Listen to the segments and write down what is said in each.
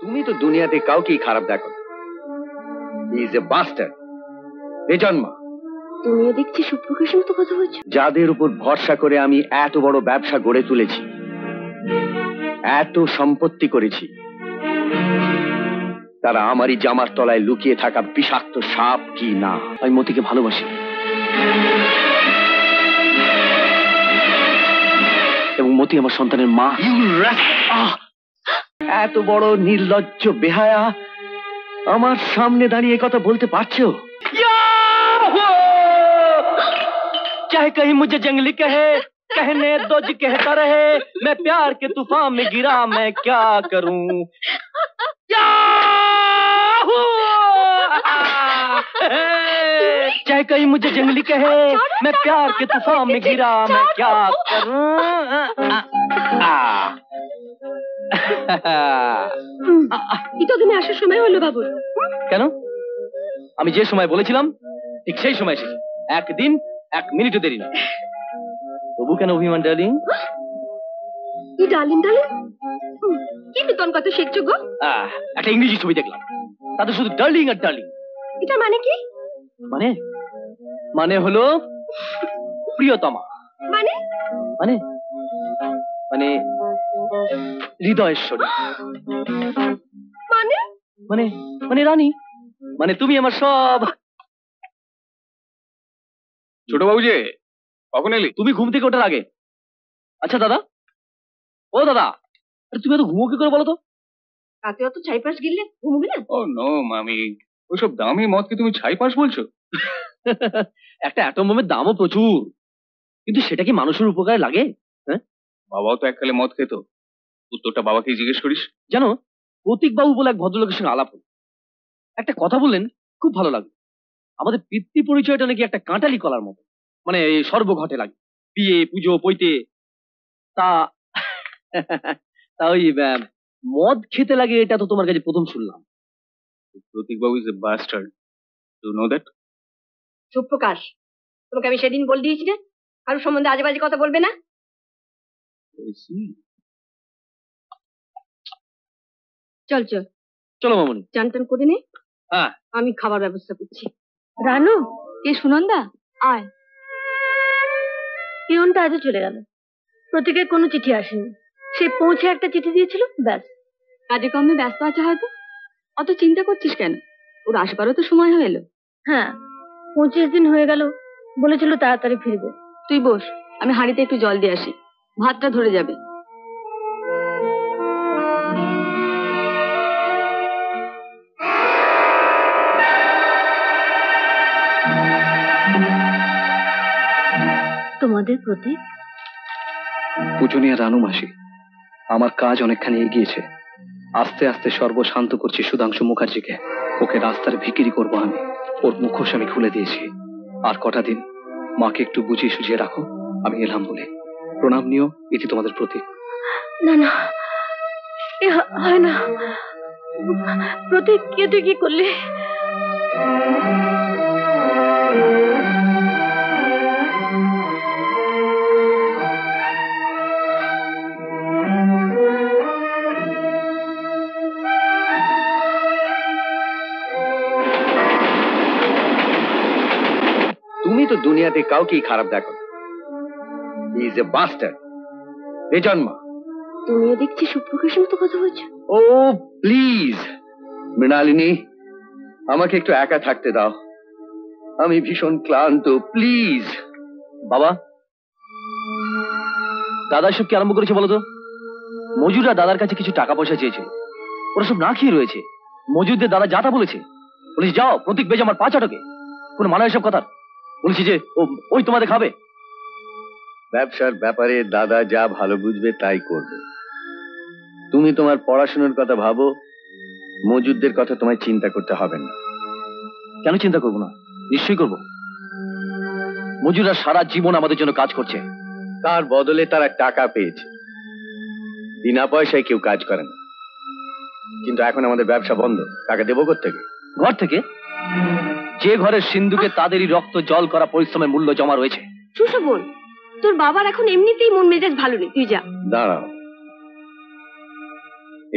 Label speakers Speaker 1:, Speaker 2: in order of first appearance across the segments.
Speaker 1: তুমি তো দুনিয়াতে কাউকেই খারাপ দেখো। হি ইজ এ বাস্টার্ড, বেজন্মা।
Speaker 2: তুমিও দেখছি সুপ্রকাশের মতো কথা বলছো।
Speaker 1: যাদের উপর ভরসা করে আমি এত বড় ব্যবসা গড়ে তুলেছি, এত সম্পত্তি করেছি, তারা আমারই জামার তলায় লুকিয়ে থাকা বিষাক্ত সাপ কি না। আমি মতিকে ভালোবাসি এবং মতি আমার সন্তানের মা। এত বড় নির্লজ্জ বেহায়া আমার সামনে দাঁড়িয়ে কথা বলতে পারছো? चाहे कहीं मुझे जंगली कहे, कहने दो जी कहता रहे, मैं प्यार के तूफान में गिरा, मैं क्या करूं? चाहे कहीं मुझे जंगली कहे, मैं प्यार के तूफान में गिरा, मैं क्या करूं?
Speaker 2: ইতদিনে আসার সময় হলো বাবু।
Speaker 1: কেন? আমি যে সময় বলেছিলাম ঠিক সেই সময় এসেছি। একদিন এক মিনিটও দেরি না। তবু কেন অভিমান ডার্লিং?
Speaker 2: কি ডার্লিং ডার্লিং? কি নতুন কথা শিখছো গো?
Speaker 1: একটা ইংরেজি ছবি দেখলাম, তাতে শুধু ডার্লিং আর ডার্লিং।
Speaker 2: এটা মানে কি?
Speaker 1: মানে মানে হলো প্রিয়তমা।
Speaker 2: মানে
Speaker 1: মানে মানে হৃদয়েশ্বরী।
Speaker 2: মানে
Speaker 1: মানে মানে রানী। মানে তুমি আমার সব।
Speaker 3: ছোট বাবু যে কখন এলি?
Speaker 1: তুমি ঘুম থেকে ওঠার আগে। আচ্ছা দাদা, ও দাদা, তুমি এত ঘুমো কি করে বলো তো?
Speaker 2: রাতে অত ছাইপাশ গিললে ঘুমবে না?
Speaker 3: ও নো মামি, ওইসব দামি মদকে তুমি ছাই পাস বলছো?
Speaker 1: একটা অ্যাটম বোমের দামও প্রচুর, কিন্তু সেটা কি মানুষের উপকারে লাগে? হ্যাঁ,
Speaker 3: বাবাও তো এককালে মদ খেত। উত্তরটা বাবাকে জিজ্ঞেস করিস।
Speaker 1: জানো, প্রতীক বাবু বলে এক ভদ্রলোকের সঙ্গে আলাপ হলো। একটা কথা বললেন, খুব ভালো লাগলো। আমাদের পিতৃ পরিচয়টা নাকি একটা কাঁটালি কলার মতো, মানে সর্বঘটে লাগে, বিয়ে পুজো পৈতে। তা তা ওই মদ খেতে লাগে, এটা তো তোমার কাছে প্রথম শুনলাম।
Speaker 3: প্রতীক বাবু is a bastard, do know that?
Speaker 2: Suprakash, তোমাকে আমি সেদিন বলে দিয়েছি না কারোর সম্বন্ধে আজে বাজে কথা বলবে না। চল চল
Speaker 1: চলো মামনি,
Speaker 2: চান টান করে নে।
Speaker 1: হ্যাঁ,
Speaker 2: আমি খাবার ব্যবস্থা করছি। রানু, কে সুনন্দা? আয়। পিয়নটা আজও চলে গেল। প্রতীকের কোনো চিঠি আসেনি। সে পৌঁছে একটা চিঠি দিয়েছিল, ব্যাস। কাজে কমে ব্যস্ত আছে হয়তো। অত চিন্তা করছিস কেন? ওর আসবারও তো সময় হয়ে এলো। হ্যাঁ, 25 দিন হয়ে গেল। বলেছিল তাড়াতাড়ি ফিরবে। তুই বস, আমি হাঁড়িতে একটু জল দিয়ে আসি, ভাতটা ধরে যাবে। তোমাদের প্রতীক?
Speaker 4: পূজনীয় রানু মাসি, আমার কাজ অনেকখানি এগিয়েছে। আস্তে আস্তে সর্বশান্ত করছি সুধাংশু মুখার্জিকে। ওকে রাস্তার ভিকিরি করবো আমি। ওর মুখোশ আমি খুলে দিয়েছি। আর কটা দিন মাকে একটু বুঝিয়ে সুঝিয়ে রাখো, আমি এলাম বলে। প্রণাম নিও, এটি তোমাদের প্রতীক।
Speaker 2: না না, এ হয় না। প্রতীক, কে তুই কি করলি?
Speaker 1: তুমি তো দুনিয়াতে কাউকেই খারাপ দেখো। হি ইজ এ বাস্টার্ড, বেজন্মা।
Speaker 2: তুমিও দেখছি সুপ্রকাশের মতো কথা বলছো।
Speaker 1: ও প্লিজ মৃণালিনী, আমাকে একটু একা থাকতে দাও। আমি ভীষণ ক্লান্ত, প্লিজ। বাবা, দাদা সব কি আরম্ভ করেছে বলো তো? মজুররা দাদার কাছে কিছু টাকা পয়সা চেয়েছিল, ওরা সব না খেয়ে রয়েছে। মজুরদের দাদা যা তা বলেছে, বলেছি যাও প্রতীক বেজে আমার 5 আটকে। কোনো মানে এসব কথা? বলেছি যে ওই তোমাদের খাবে। ব্যবসার ব্যাপারে দাদা যা ভালো বুঝবে তাই করবে। তুমি তোমার পড়াশোনার কথা ভাবো, মজুরদের কথা তোমায় চিন্তা করতে হবে না। কেন চিন্তা করবো না? নিশ্চয়ই করবো। মজুররা সারা জীবন আমাদের জন্য কাজ করছে, তার বদলে তারা টাকা পেয়েছে। বিনা পয়সায় কেউ কাজ করে না। কিন্তু এখন আমাদের ব্যবসা বন্ধ, টাকা দেবো কোত্থেকে? ঘর থেকে। যে ঘরের সিন্ধুকে তাদেরই রক্ত জল করা পরিশ্রমের মূল্য জমা রয়েছে।
Speaker 2: সুশোভন, তোর বাবার এখন এমনিতেই মন মেজাজ ভালো নেই, তুই যা।
Speaker 1: দাঁড়াও,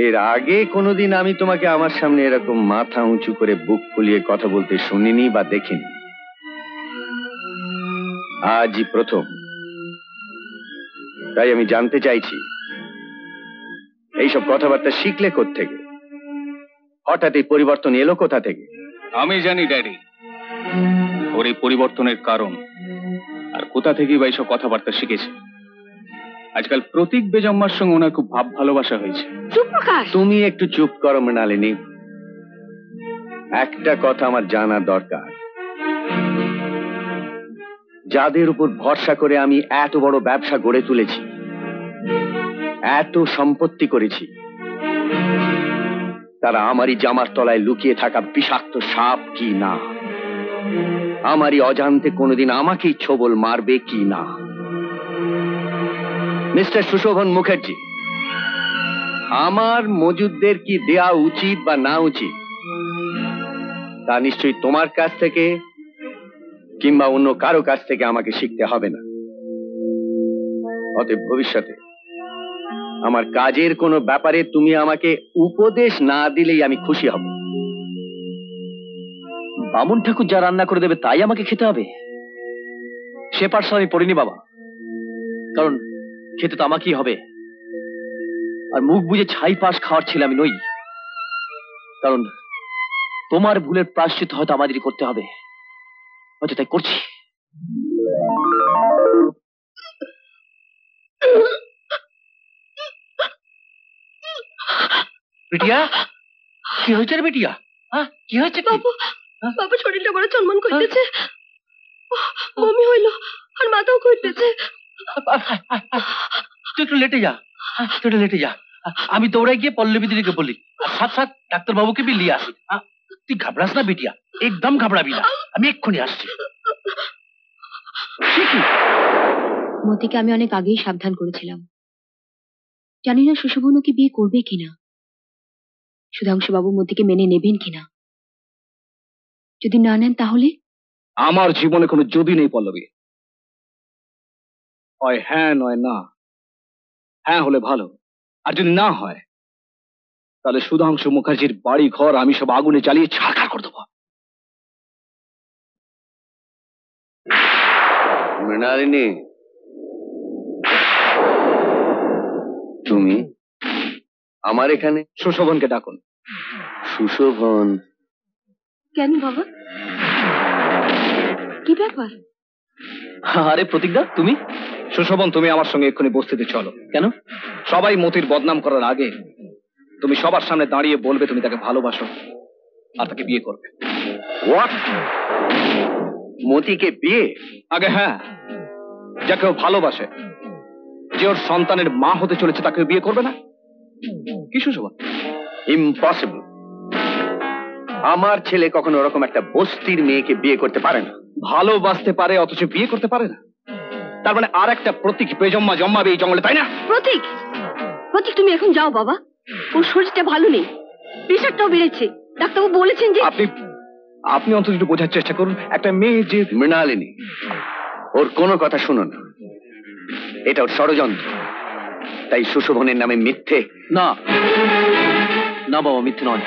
Speaker 5: এর আগে কোনোদিন আমি তোমাকে আমার সামনে এরকম মাথা উঁচু করে বুক ফুলিয়ে কথা বলতে শুনিনি বা দেখিনি। আজই প্রথম। তাই আমি জানতে চাইছি, এইসব কথাবার্তা শিখলে কোত্থেকে? হঠাৎ এই পরিবর্তন এলো কোথা থেকে?
Speaker 3: আমি জানি ড্যাডি, ওর এই পরিবর্তনের কারণ আর কোথা থেকেই বা এইসব কথাবার্তা শিখেছে। আজকাল প্রতীক বেজম্মার সঙ্গে ওনার খুব ভাব ভালোবাসা হয়েছে।
Speaker 2: চুপ প্রকাশ।
Speaker 5: তুমি একটু চুপ করো মৃণালিনী। একটা কথা আমার জানা দরকার, যাদের উপর ভরসা করে আমি এত বড় ব্যবসা গড়ে তুলেছি, এত সম্পত্তি করেছি, তারা আমারই জামার তলায় লুকিয়ে থাকা বিষাক্ত সাপ কি না, আমারই অজান্তে কোনোদিন আমাকেই ছোবল মারবে কি না। মিস্টার সুশোভন মুখার্জি, আমার মজুদদের কি দেয়া উচিত বা না উচিত তা নিশ্চয়ই তোমার কাছ থেকে কিংবা অন্য কারো কাছ থেকে আমাকে শিখতে হবে না। অতএব ভবিষ্যতে আমার কাজের কোনো ব্যাপারে তুমি আমাকে উপদেশ না দিলেই আমি খুশি হব।
Speaker 1: বামুন ঠাকুর যা রান্না করে দেবে তাই আমাকে খেতে হবে? সে পাঠশালা আমি পড়িনি বাবা, কারণ খেতে তো আমাকেই হবে। আর মুখ বুঝে ছাই পাশ খাওয়ার ছেলে আমি নই, কারণ তোমার ভুলের প্রায়শ্চিত্ত হয়তো আমাদেরই করতে হবে, হয়তো তাই করছি।
Speaker 6: বিটিয়া, কি হয়েছে রে বিটিয়া? হ্যাঁ, কি হয়েছে?
Speaker 2: বাবু, বাবু শরীরটা বড় চনমন করতেছে, বমি হইল আর মাথাও করতেছে।
Speaker 6: তুই একটু লেটে যা, তুই একটু লেটে যা। আমি দৌড়াই গিয়ে পল্লবী দিদিকে বলি, আর সাথ সাথ ডাক্তার বাবুকে বি লিয়ে আসি। তুই ঘাবড়াস না বিটিয়া, একদম ঘাবড়াবি না, আমি এক্ষুনি আসছি।
Speaker 2: মতিকে আমি অনেক আগেই সাবধান করেছিলাম। জানি না সুশোভনকে বিয়ে করবে কিনা, সুধাংশু বাবু মতিকে মেনে নেবেন কিনা। যদি না নেন তাহলে?
Speaker 4: আমার জীবনে কোনো যদি নেই পল্লবী, হয় হ্যাঁ নয় না। হ্যাঁ হলে ভালো, আর যদি না হয় তাহলে সুধাংশু মুখার্জির বাড়ি ঘর আমি সব আগুনে জ্বালিয়ে ছাড়খাড় করে দেবো।
Speaker 5: মৃণালিনী, তুমি আমার এখানে?
Speaker 4: সুশোভনকে ডাকুন।
Speaker 5: সুশোভন?
Speaker 2: কেন বাবা, কি ব্যাপার?
Speaker 1: আরে প্রতীকদা, তুমি?
Speaker 4: সুশোভন, তুমি আমার সঙ্গে এক্ষুনি বস্তিতে চলো।
Speaker 1: কেন?
Speaker 4: সবাই মতির বদনাম করার আগে তুমি সবার সামনে দাঁড়িয়ে বলবে তুমি তাকে ভালোবাসো আর তাকে বিয়ে করবে।
Speaker 5: হোয়াট? মতিকে বিয়ে?
Speaker 4: আগে হ্যাঁ, যাকে ও ভালোবাসে, যে ওর সন্তানের মা হতে চলেছে, তাকে বিয়ে করবে না? কি সুশোভন?
Speaker 5: ইম্পসিবল। আমার ছেলে কখনো ওরকম একটা বস্তির মেয়েকে বিয়ে করতে পারে না।
Speaker 4: ভালোবাসতে পারে অথচ বিয়ে করতে পারে না, তার মানে আর একটা প্রতীক বেজম্মা জন্মাবে এই জঙ্গলে, তাই না?
Speaker 2: প্রতীক, প্রতীক তুমি এখন যাও বাবা, ওর শরীরটা ভালো নেই, প্রেশারটাও বেড়েছে, ডাক্তারবাবু বলেছেন যে।
Speaker 4: আপনি অন্তত একটু বোঝার চেষ্টা করুন, একটা মেয়ে যে।
Speaker 5: মৃণালিনী, ওর কোনো কথা শুনো না, এটা ওর ষড়যন্ত্র। তাই সুশোভনের নামে মিথ্যে?
Speaker 1: না না বাবা, মিথ্যে নয়।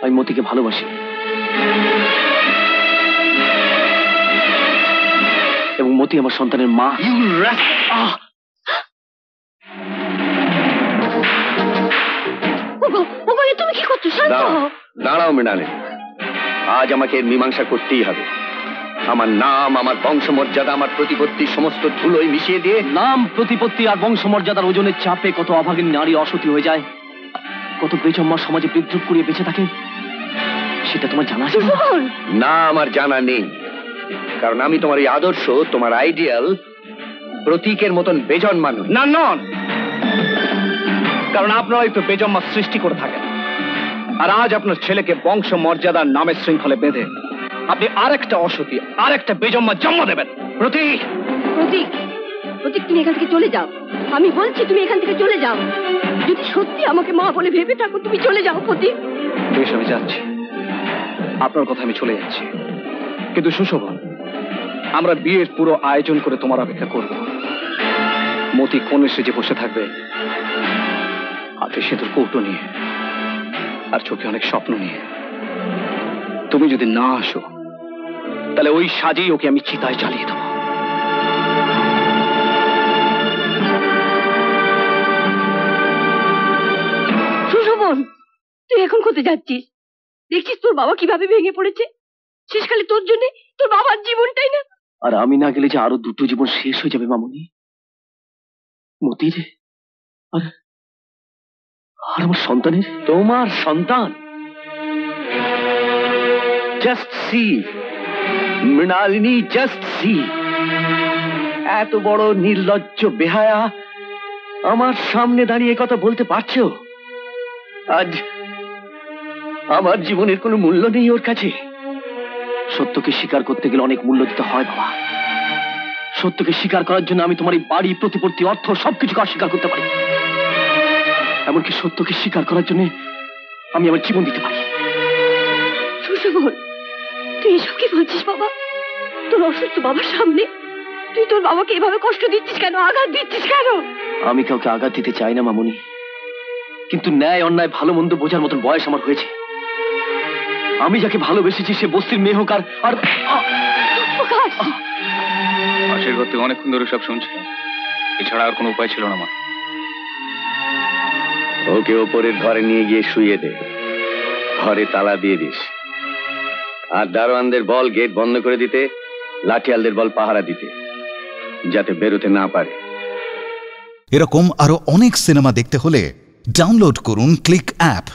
Speaker 1: আমি মতিকে ভালোবাসি, এবং মতি আমার সন্তানের মা।
Speaker 2: তুমি কি করছো? শান্ত হও।
Speaker 5: দাঁড়াও মৃণালিনী, আজ আমাকে এর মীমাংসা করতেই হবে। আমার নাম, আমার বংশমর্যাদা, আমার প্রতিপত্তি সমস্ত ধুলোয় মিশিয়ে দিয়ে।
Speaker 1: নাম, প্রতিপত্তি আর বংশমর্যাদার ওজনের চাপে কত অভাগিনী নারী অসতী হয়ে যায়, কত বেজম্মা সমাজে বিদ্রুপ করিয়ে বেঁচে থাকে, সেটা তোমার জানা আছে?
Speaker 5: না, আমার জানা নেই, কারণ আমি তোমার এই আদর্শ, তোমার আইডিয়াল প্রতীকের মতন বেজন মানুষ
Speaker 4: না নন, কারণ আপনারাই তো বেজম্মা সৃষ্টি করে থাকেন। আর আজ আপনার ছেলেকে বংশ মর্যাদার নামের শৃঙ্খলে বেঁধে আপনি আরেকটা অসতী, আরেকটা বেজম্মা জন্ম দেবেন। প্রতীক,
Speaker 2: প্রতীক, প্রতীক তুমি এখান থেকে চলে যাও। আমি বলছি তুমি এখান থেকে চলে যাও। যদি সত্যি আমাকে মা বলে ভেবে থাকো, তুমি চলে যাও প্রতীক।
Speaker 4: বেশ, আমি যাচ্ছি, আপনার কথা আমি চলে যাচ্ছি। কিন্তু সুশোভন, আমরা বিয়ের পুরো আয়োজন করে তোমার অপেক্ষা করব। মতি কোণে সেজে বসে থাকবে, হাতে সেতুর কৌটো নিয়ে আর চোখে অনেক স্বপ্ন নিয়ে। তুমি যদি না আসো তাহলে ওই সাজেই ওকে আমি চিতায় জ্বালিয়ে দেবো।
Speaker 2: সুশোভন, তুই এখন কোথায় যাচ্ছিস? দেখছিস তোর বাবা কিভাবে ভেঙে পড়েছে। শেষকালে তোর জন্য তোর বাবার জীবনটাই না।
Speaker 1: আর আমি না গেলে যে আরো দুটো জীবন শেষ হয়ে যাবে মামুনি, মতির আর আর আমার সন্তানের।
Speaker 5: তোমার সন্তান? Just see Mrinalini, just see. এত বড় নির্লজ্জ বেহায়া আমার সামনে দাঁড়িয়ে কথা বলতে পারছো? আজ আমার জীবনের কোনো মূল্য নেই ওর কাছে।
Speaker 1: সত্যকে স্বীকার করতে গেলে অনেক মূল্য দিতে হয় বাবা। সত্যকে স্বীকার করার জন্য আমি তোমার এই বাড়ি, প্রতিপত্তি, অর্থ সবকিছুকে অস্বীকার করতে পারি। এমনকি সত্যকে স্বীকার করার জন্য আমি আমার জীবন দিতে পারি।
Speaker 2: সুশোভন, তুই এসব কি বলছিস বাবা? তোর অসুস্থ বাবার সামনে তুই তোর বাবাকে এভাবে কষ্ট দিচ্ছিস কেন, আঘাত দিচ্ছিস কেন?
Speaker 1: আমি কাউকে আঘাত দিতে চাই না মামুনি, কিন্তু ন্যায় অন্যায় ভালো মন্দ বোঝার মতন বয়স আমার হয়েছে। আমি যাকে ভালোবেসেছি সে বস্তির মেয়ে হোক। আর
Speaker 3: পাশের ঘর থেকে অনেকক্ষণ ধরে সব শুনছিলাম, এছাড়া আর কোনো উপায় ছিল না আমার।
Speaker 5: ওকে ওপরের ঘরে নিয়ে গিয়ে শুইয়ে দে, ঘরে তালা দিয়ে দিস। আর দারোয়ানদের বল গেট বন্ধ করে দিতে, লাঠিয়ালদের বল পাহারা দিতে, যাতে বেরোতে না পারে।
Speaker 7: এরকম আরো অনেক সিনেমা দেখতে হলে ডাউনলোড করুন ক্লিক অ্যাপ।